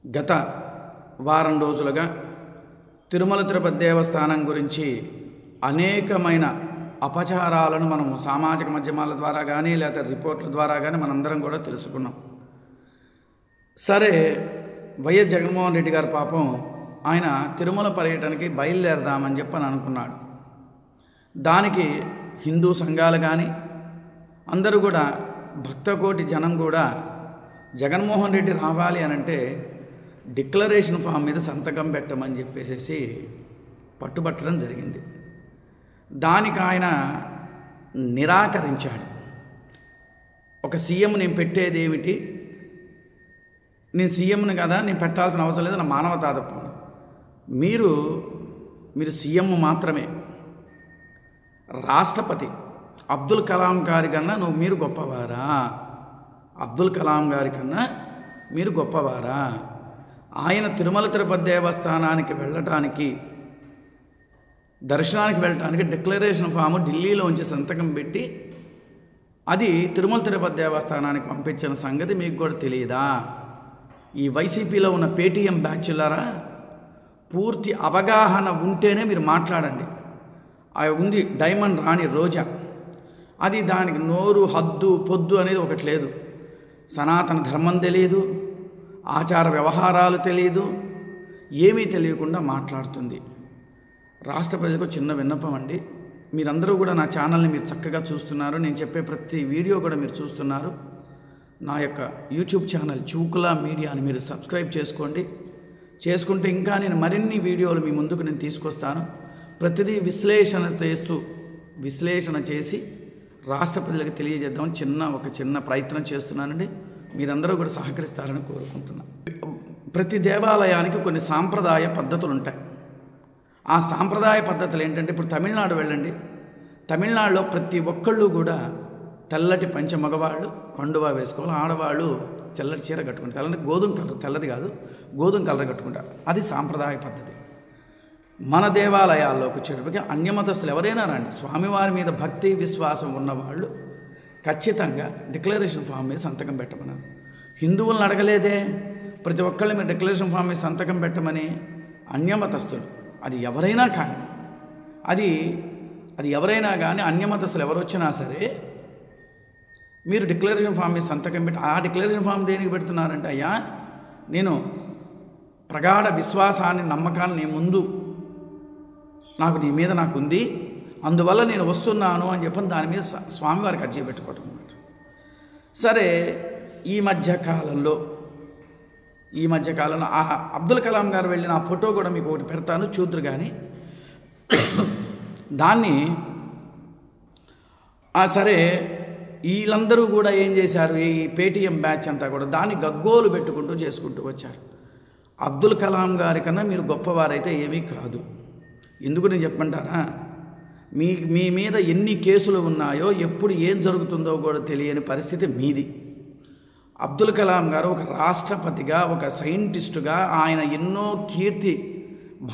గత వారం రోజులుగా తిరుమల తిరుపతి దేవస్థానం గురించి అనేకమైన అపచారాలను మనము సామాజిక మాధ్యమాల ద్వారా కానీ లేదా రిపోర్ట్ల ద్వారా కానీ మనందరం కూడా తెలుసుకున్నాం. సరే, వైఎస్ జగన్మోహన్ రెడ్డి గారు పాపం ఆయన తిరుమల పర్యటనకి బయలుదేరదామని చెప్పని అనుకున్నాడు. దానికి హిందూ సంఘాలు కానీ అందరూ కూడా భక్తకోటి జనం కూడా జగన్మోహన్ రెడ్డి రావాలి అనంటే డిక్లరేషన్ ఫామ్ మీద సంతకం పెట్టమని చెప్పేసి పట్టుబట్టడం జరిగింది. దానికి ఆయన నిరాకరించాడు. ఒక సీఎం నేను పెట్టేది ఏమిటి, నేను సీఎంని కదా, నేను పెట్టాల్సిన అవసరం లేదు, నా మానవతా తప్ప. మీరు సీఎం మాత్రమే. రాష్ట్రపతి అబ్దుల్ కలాం గారి కన్నా మీరు గొప్పవారా? అబ్దుల్ కలాం గారి కన్నా మీరు గొప్పవారా? ఆయన తిరుమల తిరుపతి దేవస్థానానికి వెళ్ళటానికి, దర్శనానికి వెళ్ళటానికి డిక్లరేషన్ ఫాము ఢిల్లీలోంచి సంతకం పెట్టి అది తిరుమల తిరుపతి దేవస్థానానికి పంపించిన సంగతి మీకు కూడా తెలియదా? ఈ వైసీపీలో ఉన్న పేటీఎం బ్యాచ్లారా, పూర్తి అవగాహన ఉంటేనే మీరు మాట్లాడండి. ఉంది డైమండ్ రాణి రోజా, అది దానికి నోరు హద్దు పొద్దు అనేది ఒకటి లేదు. సనాతన ధర్మం తెలియదు, ఆచార వ్యవహారాలు తెలియదు, ఏమీ తెలియకుండా మాట్లాడుతుంది. రాష్ట్ర ప్రజలకు చిన్న విన్నపం అండి, మీరందరూ కూడా నా ఛానల్ని మీరు చక్కగా చూస్తున్నారు, నేను చెప్పే ప్రతి వీడియో కూడా మీరు చూస్తున్నారు. నా యొక్క యూట్యూబ్ ఛానల్ చూకులా మీడియాని మీరు సబ్స్క్రైబ్ చేసుకోండి. చేసుకుంటే ఇంకా నేను మరిన్ని వీడియోలు మీ ముందుకు నేను తీసుకొస్తాను. ప్రతిదీ విశ్లేషణ చేసి రాష్ట్ర ప్రజలకు తెలియజేద్దామని ఒక చిన్న ప్రయత్నం చేస్తున్నానండి. మీరందరూ కూడా సహకరిస్తారని కోరుకుంటున్నాను. ప్రతి దేవాలయానికి కొన్ని సాంప్రదాయ పద్ధతులు ఉంటాయి. ఆ సాంప్రదాయ పద్ధతులు ఏంటంటే, ఇప్పుడు తమిళనాడు వెళ్ళండి, తమిళనాడులో ప్రతి ఒక్కళ్ళు కూడా తెల్లటి పంచ మగవాళ్ళు కండువా వేసుకోవాలి, ఆడవాళ్ళు తెల్లటి చీర కట్టుకుంటారు. తెల్లటి గోధుమ కలర్, తెల్లది కాదు, గోధుమ కలర్ కట్టుకుంటారు. అది సాంప్రదాయ పద్ధతి. మన దేవాలయాల్లోకి వచ్చేటప్పటికి అన్యమతస్తులు ఎవరైనా రండి, స్వామివారి మీద భక్తి విశ్వాసం ఉన్నవాళ్ళు ఖచ్చితంగా డిక్లరేషన్ ఫామ్ మీద సంతకం పెట్టమన్నారు. హిందువులను అడగలేదే, ప్రతి ఒక్కళ్ళు మీరు డిక్లరేషన్ ఫామ్ మీద సంతకం పెట్టమని. అన్యమతస్తులు అది ఎవరైనా కానీ, అది ఎవరైనా కానీ, అన్యమతస్తులు ఎవరు వచ్చినా సరే మీరు డిక్లరేషన్ ఫామ్ మీద సంతకం పెట్టి, ఆ డిక్లరేషన్ ఫామ్ దేనికి పెడుతున్నారంటే, అయ్యా నేను ప్రగాఢ విశ్వాసాన్ని నమ్మకాన్ని ముందు నీ మీద నాకు ఉంది, అందువల్ల నేను వస్తున్నాను అని చెప్పని దాని మీద స్వామివారికి అర్జీ పెట్టుకోవటం అన్నమాట. సరే, ఈ మధ్యకాలంలో ఆ అబ్దుల్ కలాం గారు వెళ్ళిన ఆ ఫోటో కూడా మీకు ఒకటి పెడతాను, చూద్దరు. కానీ దాన్ని సరే, వీళ్ళందరూ కూడా ఏం చేశారు, ఈ పేటీఎం బ్యాచ్ అంతా కూడా దాన్ని గగ్గోలు పెట్టుకుంటూ చేసుకుంటూ వచ్చారు. అబ్దుల్ కలాం గారి కన్నా మీరు గొప్పవారైతే ఏమీ కాదు. ఎందుకు నేను చెప్పమంటారా, మీ మీద ఎన్ని కేసులు ఉన్నాయో, ఎప్పుడు ఏం జరుగుతుందో కూడా తెలియని పరిస్థితి మీది. అబ్దుల్ కలాం గారు ఒక రాష్ట్రపతిగా, ఒక సైంటిస్టుగా ఆయన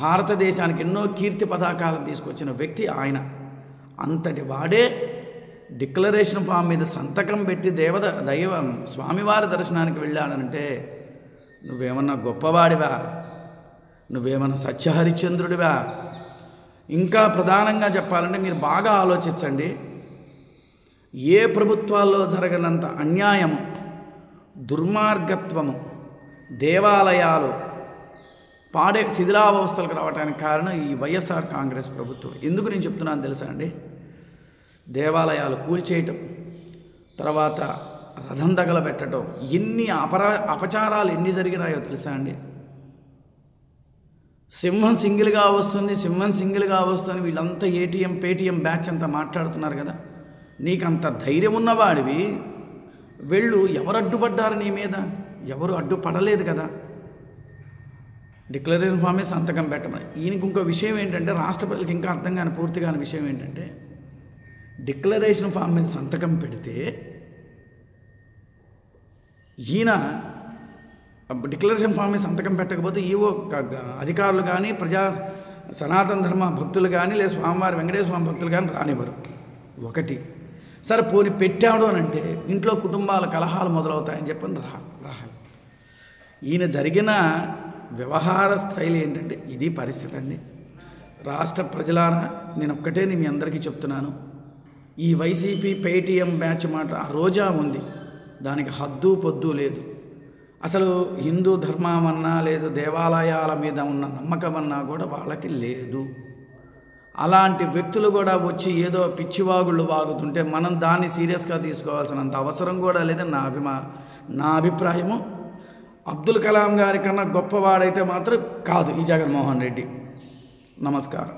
భారతదేశానికి ఎన్నో కీర్తి పతాకాలను తీసుకొచ్చిన వ్యక్తి ఆయన. అంతటి వాడే డిక్లరేషన్ ఫామ్ మీద సంతకం పెట్టి దైవం స్వామివారి దర్శనానికి వెళ్ళాడంటే నువ్వేమన్నా గొప్పవాడివా? నువ్వేమన్నా సత్యహరిశ్చంద్రుడివా? ఇంకా ప్రధానంగా చెప్పాలంటే మీరు బాగా ఆలోచించండి. ఏ ప్రభుత్వాల్లో జరగనంత అన్యాయము, దుర్మార్గత్వము, దేవాలయాలు శిథిలావస్థలకు రావడానికి కారణం ఈ వైఎస్ఆర్ కాంగ్రెస్ ప్రభుత్వం. ఎందుకు నేను చెప్తున్నాను తెలుసా అండి? దేవాలయాలు కూల్చేయటం, తర్వాత రథం తగలబెట్టడం, ఎన్ని అపచారాలు ఎన్ని జరిగినాయో తెలుసా అండి? సింహం సింగిల్గా వస్తుంది, వీళ్ళంతా పేటీఎం బ్యాచ్ అంతా మాట్లాడుతున్నారు కదా. నీకంత ధైర్యం ఉన్నవాడివి ఎవరు అడ్డుపడ్డారు నీ మీద? ఎవరు అడ్డుపడలేదు కదా. డిక్లరేషన్ ఫామ్ మీద సంతకం పెట్టమని. ఈయనకి ఇంకో విషయం ఏంటంటే, రాష్ట్రపతికి ఇంకా అర్థం కాని పూర్తి కాని విషయం ఏంటంటే, డిక్లరేషన్ ఫామ్ మీద సంతకం పెడితే ఈయన డిక్లరేషన్ ఫామ్ మీద సంతకం పెట్టకపోతే ఈవో అధికారులు కానీ, సనాతన ధర్మ భక్తులు కానీ, లేదా స్వామివారి వెంకటేశ్వర స్వామి భక్తులు కానీ రానివ్వరు. ఒకటి. సరే, పోని పెట్టాడు అని అంటే ఇంట్లో కుటుంబాల కలహాలు మొదలవుతాయని చెప్పని రాహాలి. ఈయన జరిగిన వ్యవహార శైలి ఏంటంటే ఇది పరిస్థితి అండి. రాష్ట్ర ప్రజలారా నేను ఒక్కటే మీ అందరికీ చెప్తున్నాను, ఈ వైసీపీ పేటీఎం బ్యాచ్ మాట ఆ రోజా ఉంది, దానికి హద్దు పొద్దు లేదు. అసలు హిందూ ధర్మం అన్నా లేదు దేవాలయాల మీద ఉన్న నమ్మకం అన్నా కూడా వాళ్ళకి లేదు. అలాంటి వ్యక్తులు కూడా వచ్చి ఏదో పిచ్చివాగుళ్ళు వాగుతుంటే మనం దాన్ని సీరియస్గా తీసుకోవాల్సినంత అవసరం కూడా లేదని నా అభిప్రాయము. అబ్దుల్ కలాం గారి కన్నా గొప్పవాడైతే మాత్రం కాదు ఈ జగన్మోహన్ రెడ్డి. నమస్కారం.